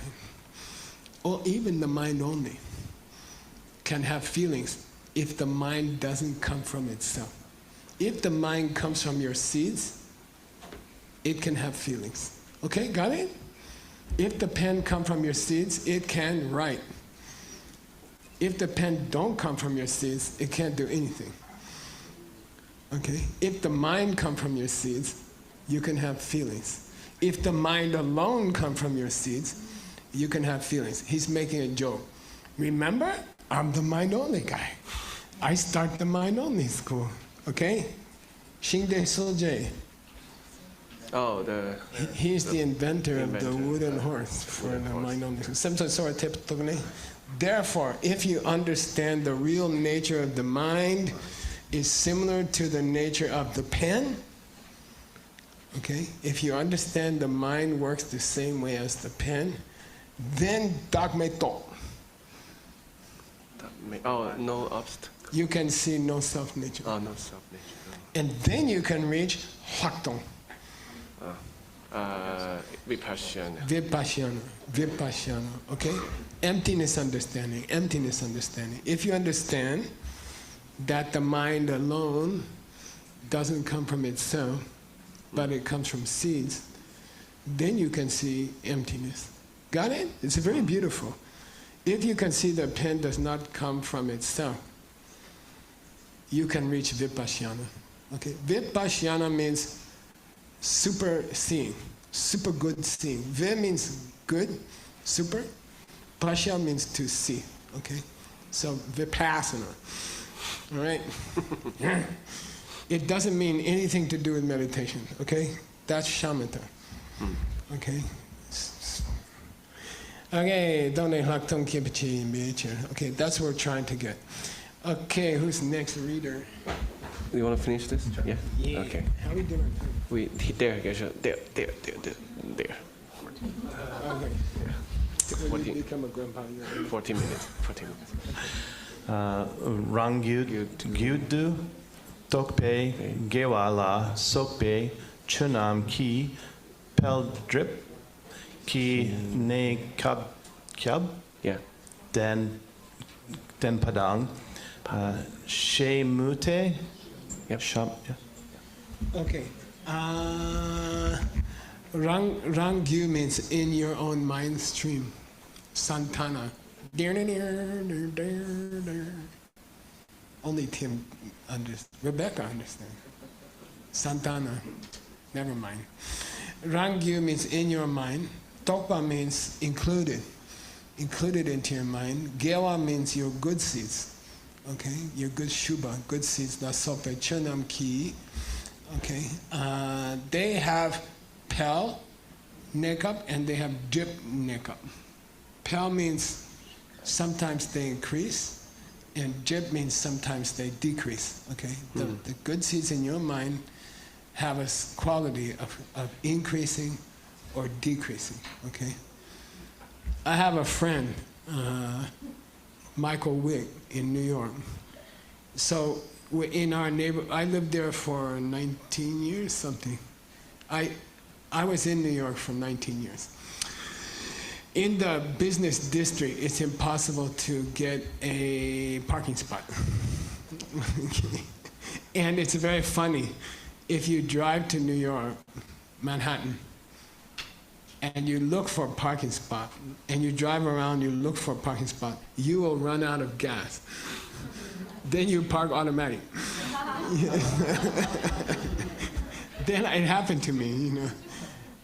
or even the mind only, can have feelings if the mind doesn't come from itself. If the mind comes from your seeds, it can have feelings. Okay, got it? If the pen comes from your seeds, it can write. If the pen don't come from your seeds, it can't do anything. Okay? If the mind comes from your seeds, you can have feelings. If the mind alone comes from your seeds, you can have feelings. He's making a joke. Remember, I'm the mind-only guy. I start the mind-only school. Okay? Shingde Soje. Oh, He's the inventor of the wooden horse for the mind-only school. Therefore, if you understand the real nature of the mind is similar to the nature of the pen, okay? If you understand the mind works the same way as the pen, then dogme to. Oh, no obstacle. You can see no self-nature. Oh, no self-nature. And then you can reach Hakdong. Vipassana. Vipassana, okay? Emptiness understanding. If you understand that the mind alone doesn't come from itself, but it comes from seeds, then you can see emptiness. Got it? It's very beautiful. If you can see the pen does not come from itself, you can reach Vipassana. Okay? Vipassana means super seeing, super good seeing. Vi means good, super. Pasya means to see. Okay? So Vipassana. All right? It doesn't mean anything to do with meditation. Okay? That's shamatha. Okay? Okay, okay, that's what we're trying to get. Okay, who's next reader? You want to finish this? Yeah? Yeah. Okay. How are we doing? There, Geshe. There. Okay. When you become a grandpa, 14 minutes. Rangyud, Gyudu, Tokpe, Gewala, Sokpe, Chunam Ki, Peldrip, Ki Ne Kyab, Yeah. Den Padang, She Mute, Yep. Sham, yeah. Okay. Rangyu means in your own mind stream. Santana. Only Tim understands. Rebecca understands. Santana, never mind. Rangyu means in your mind. Tokpa means included into your mind. Gewa means your good seeds. Okay, your good shubha, good seeds. That's sope chunam ki. Okay, they have pel, nekap, and they have drip nekap. Pel means sometimes they increase, and drip means sometimes they decrease. Okay, the good seeds in your mind have a quality of increasing or decreasing. Okay, I have a friend, Michael Wick in New York. So in our neighborhood, I lived there for 19 years, something. I was in New York for 19 years. In the business district, it's impossible to get a parking spot. And it's very funny. If you drive to New York, Manhattan, and you look for a parking spot, and you drive around, you look for a parking spot, you will run out of gas. Then you park automatic. Then it happened to me, you know.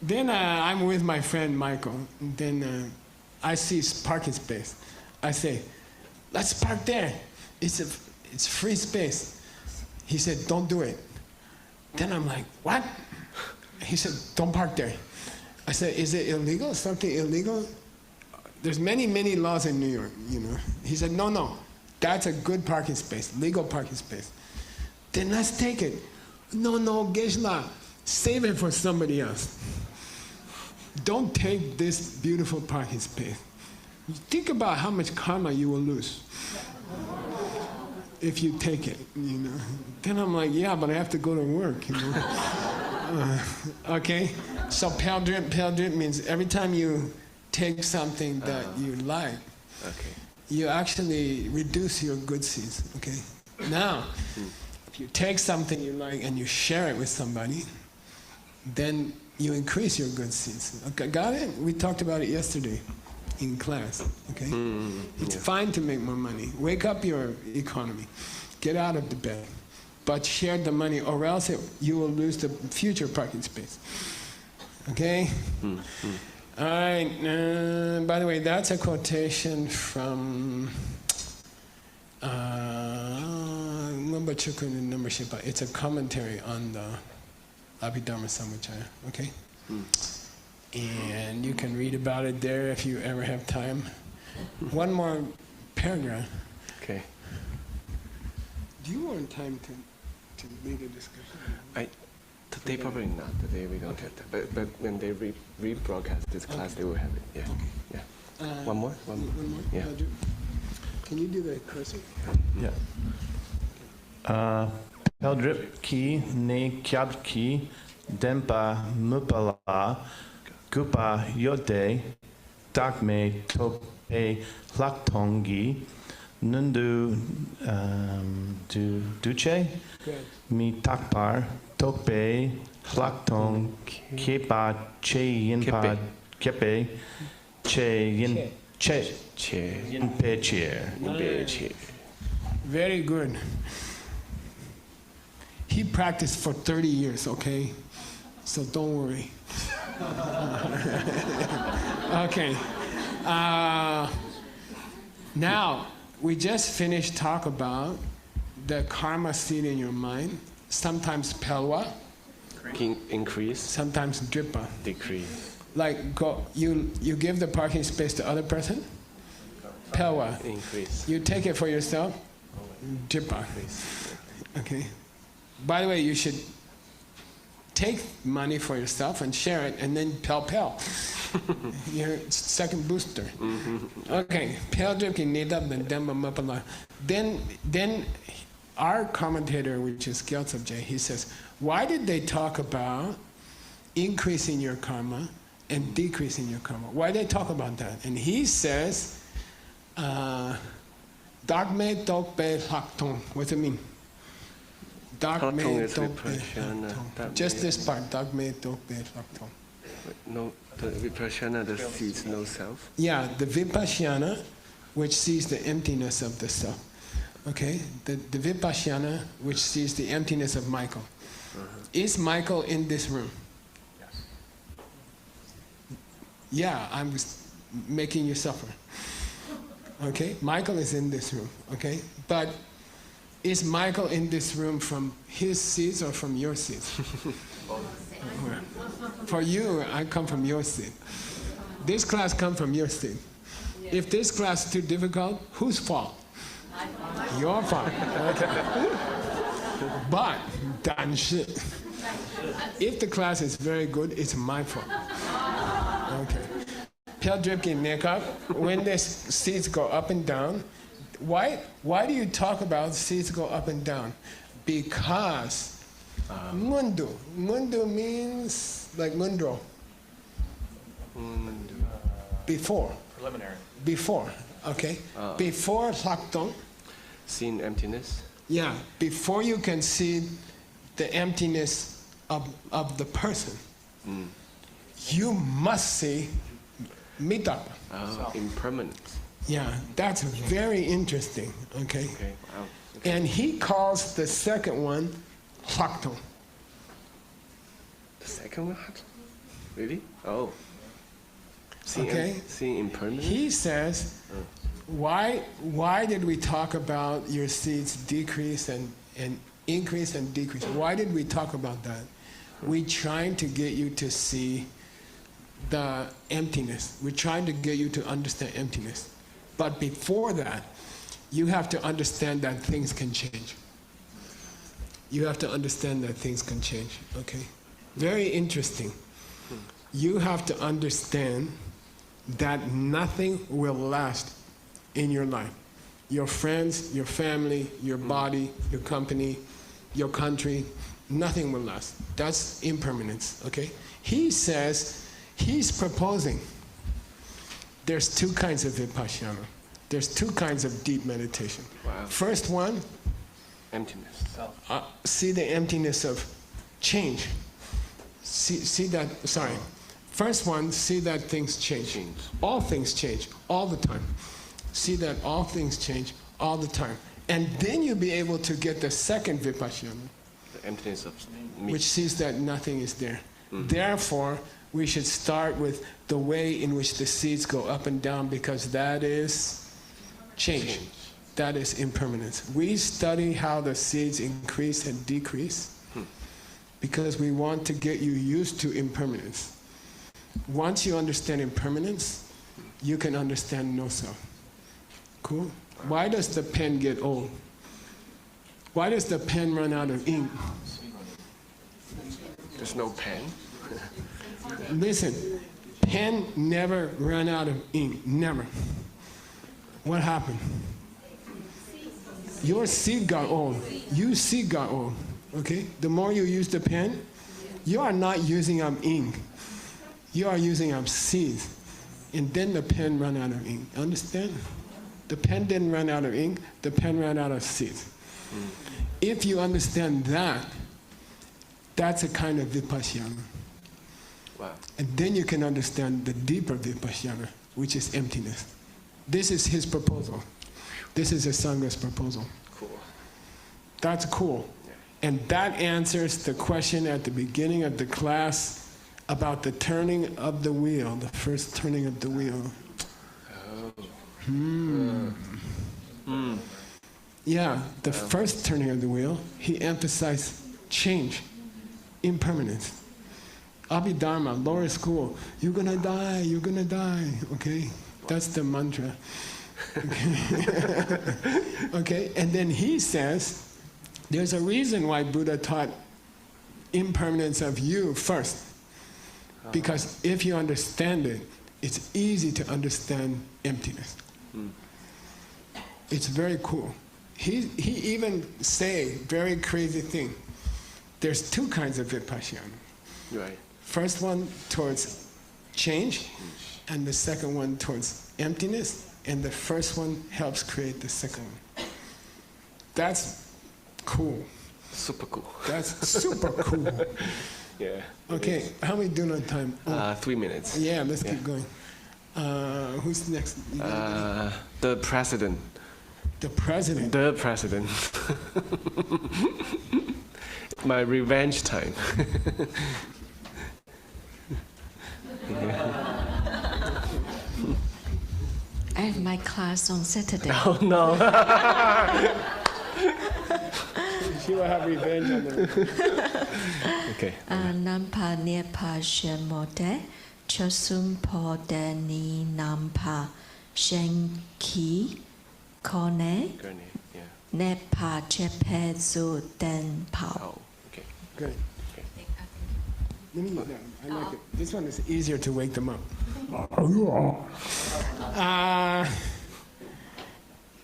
Then I'm with my friend Michael. Then I see parking space. I say, let's park there. It's free space. He said, don't do it. Then I'm like, what? He said, don't park there. I said, is it illegal? Something illegal? There's many, many laws in New York, you know. He said, no, that's a good parking space, legal parking space. Then let's take it. No, Geshe, save it for somebody else. Don't take this beautiful parking space. Think about how much karma you will lose if you take it, you know. Then I'm like, yeah, but I have to go to work, you know. Okay, so pel drip means every time you take something that you like, you actually reduce your good seeds, okay? Now, if you take something you like and you share it with somebody, then you increase your good seeds. Okay, got it? We talked about it yesterday in class, okay? It's fine to make more money. Wake up your economy. Get out of the bed. But share the money, or else you will lose the future parking space. Okay? All right. By the way, that's a quotation from it's a commentary on the Abhidharma Samuchaya. Okay? And you can read about it there if you ever have time. One more paragraph. Okay. Do you want time to lead a discussion? Today probably not. Today we don't have that. But when they rebroadcast this class, they will have it. Yeah. Okay. Yeah. One more. Yeah. Can you do the cursor? Yeah. Peldrip ki ne kyab ki dempa mupala gupa yote dakme tope laktongi nundu duce mi takpar tope laktong kepa che yinpa kepe che yinpe che. Very good. He practiced for 30 years, okay? So don't worry. Okay. Now, we just finished talk about the karma seed in your mind. Sometimes pelwa. Increase. Sometimes dripa. Decrease. Like you give the parking space to other person. Pelwa. Increase. You take it for yourself. Dripa. Okay. By the way, you should take money for yourself and share it, and then pel. Your second booster. Okay. Pel drip ki nida ben demba mapala. Then our commentator, which is Gyaltsab Jay, he says, why did they talk about increasing your karma and decreasing your karma? Why did they talk about that? And he says, Dagme Tokpe Laktong. What's it mean? Dagme Tokpe. Just this part, Dagme Tokpe Laktong. No, the vipassana that sees no self. Yeah, the vipassana, which sees the emptiness of the self. Okay, the Vipassana, which sees the emptiness of Michael. Is Michael in this room? Yes. Yeah, I'm making you suffer. Okay, Michael is in this room. Okay, but is Michael in this room from his seeds or from your seeds? For you, I come from your seed. This class comes from your seed. If this class is too difficult, whose fault? Your fault. Okay. But, 但是, if the class is very good, it's my fault. Okay. Pyeldripki makeup, when the seeds go up and down, why do you talk about seeds go up and down? Because mundu. Mundu means like mundro. Before. Preliminary. Before, okay? Before Hlakdong. Seeing emptiness. Yeah, before you can see the emptiness of the person, you must see mitapa. Impermanence. Yeah, that's very interesting, okay? Okay. Wow. Okay. And he calls the second one Hlakdong. The second one? Really? Oh. Seeing impermanence? He says, why did we talk about your seeds decrease and increase and decrease? Why did we talk about that? We're trying to get you to see the emptiness. We're trying to get you to understand emptiness. But before that, you have to understand that things can change. You have to understand that things can change, okay? Very interesting. You have to understand that nothing will last in your life. Your friends, your family, your body, your company, your country, nothing will last. That's impermanence, okay? He says, he's proposing, there's two kinds of Vipassana. There's two kinds of deep meditation. Wow. First one, Emptiness. see the emptiness of change. See that, sorry. First one, see that things change. All things change, all the time. See that all things change, all the time. And then you'll be able to get the second Vipassana, The emptiness of me. which sees that nothing is there. Therefore, we should start with the way in which the seeds go up and down, because that is change. That is impermanence. We study how the seeds increase and decrease because we want to get you used to impermanence. Once you understand impermanence, you can understand no self. Cool? Why does the pen get old? Why does the pen run out of ink? There's no pen. Listen, pen never run out of ink, never. What happened? Your seed got old. Your seed got old, okay? The more you use the pen, you are not using up ink. You are using up seeds. And then the pen ran out of ink, understand? The pen didn't run out of ink, the pen ran out of seeds. If you understand that, that's a kind of Vipassana. Wow. And then you can understand the deeper Vipassana, which is emptiness. This is his proposal. This is a Sangha's proposal. Cool. That's cool. Yeah. And that answers the question at the beginning of the class about the turning of the wheel, the first turning of the wheel. Yeah, the first turning of the wheel, he emphasized change, impermanence. Abhidharma, lower school, you're gonna die, okay? That's the mantra. Okay. Okay, and then he says, there's a reason why Buddha taught impermanence of you first. Because if you understand it, it's easy to understand emptiness. It's very cool. He even say very crazy thing. There's two kinds of Vipassana. Right. First one towards change, and the second one towards emptiness, and the first one helps create the second one. That's cool. Super cool. That's super cool. Yeah. Okay, how many doing on time? 3 minutes. Yeah, let's keep going. Who's next? The president. The president. The president. My revenge time. I have my class on Saturday. Oh no. She will have revenge on them. Okay. Nampa Nepa Shemote, Chosum Po Deni Nampa Shenki Kone, Gurney, yeah. Nepa Chepe Zu Den Pao. Oh, okay. Good. Let me use that. I like it. This one is easier to wake them up.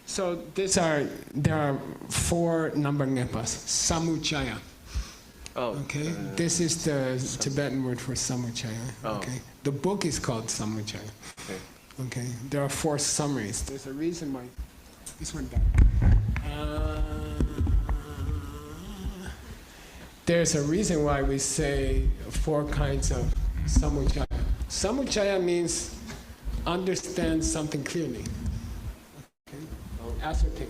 So there are 4 number ngepas. Samuchaya. Oh. Okay. This is the Tibetan word for Samuchaya. Oh. Okay. The book is called Samuchaya. Okay. Okay. There are 4 summaries. There's a reason why this one died. There's a reason why we say 4 kinds of Samuchaya. Samuchaya means understand something clearly. Okay. Ascertain.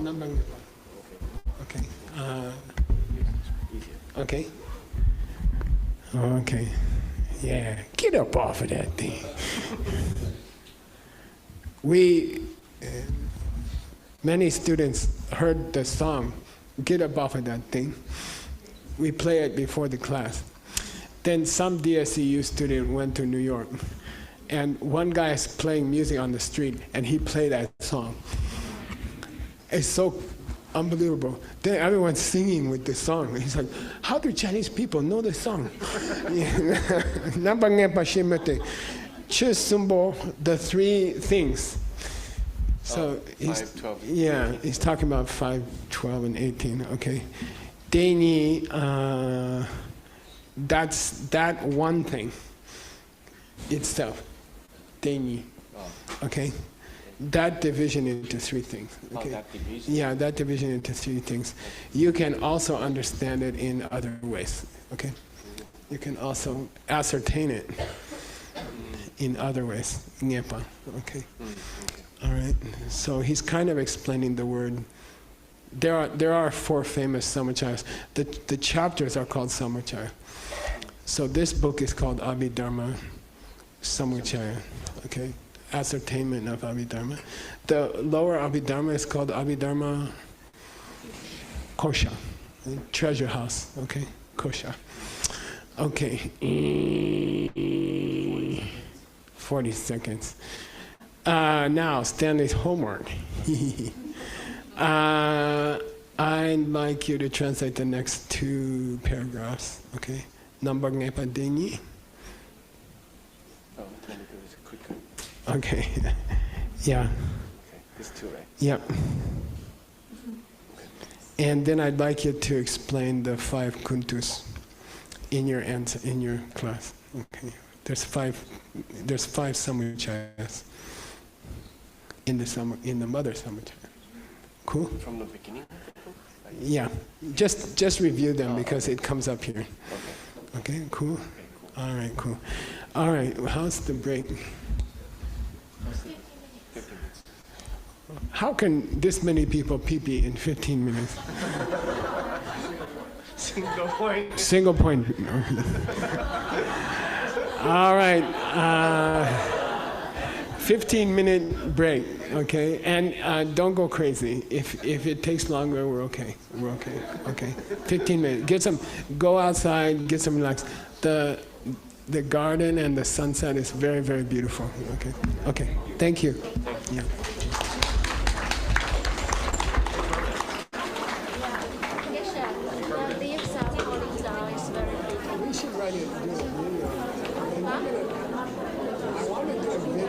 Number. Okay. Okay. Okay. Yeah. Get up off of that thing. Many students heard the song, "Get Up Off of That Thing." We play it before the class. Then some DSCU student went to New York, and one guy is playing music on the street, and he played that song. It's so unbelievable. Then everyone's singing with the song. He's like, how do Chinese people know the song? The 3 things. So 5, 12. yeah, he's talking about 5, 12, and 18. Okay, Deni, that's that one thing itself. Deni. Okay, that division into 3 things. Okay, that division. Yeah, that division into 3 things. You can also understand it in other ways. Okay, you can also ascertain it in other ways. Ngepa. Okay. All right. So he's kind of explaining the word. There are 4 famous Samuchayas. The chapters are called Samuchaya. So this book is called Abhidharma Samuchaya. Okay, ascertainment of Abhidharma. The lower Abhidharma is called Abhidharma Kosha, treasure house. Okay, Kosha. Okay. 40 seconds. Now, Stanley's homework. I'd like you to translate the next 2 paragraphs, okay? Number ngepa deni. Oh, 22 is quicker. Okay. Yeah. Okay, it's 2, right? Yep. And then I'd like you to explain the 5 kuntus in your answer, in your class. Okay. There's 5 samuchayas in the mother samuchaya. Cool? From the beginning? Yeah. Just review them because it comes up here. Okay, cool? All right, cool. All right, how's the break? 15 minutes. How can this many people pee-pee in 15 minutes? Single point. Single point. All right. 15-minute break, okay? And don't go crazy. If it takes longer, we're okay. We're okay. Okay. 15 minutes. Go outside, get some relax. The garden and the sunset is very, very beautiful. Okay. Okay. Thank you. Yeah. Geshe, the leaves are falling down. It's very beautiful. We should write it.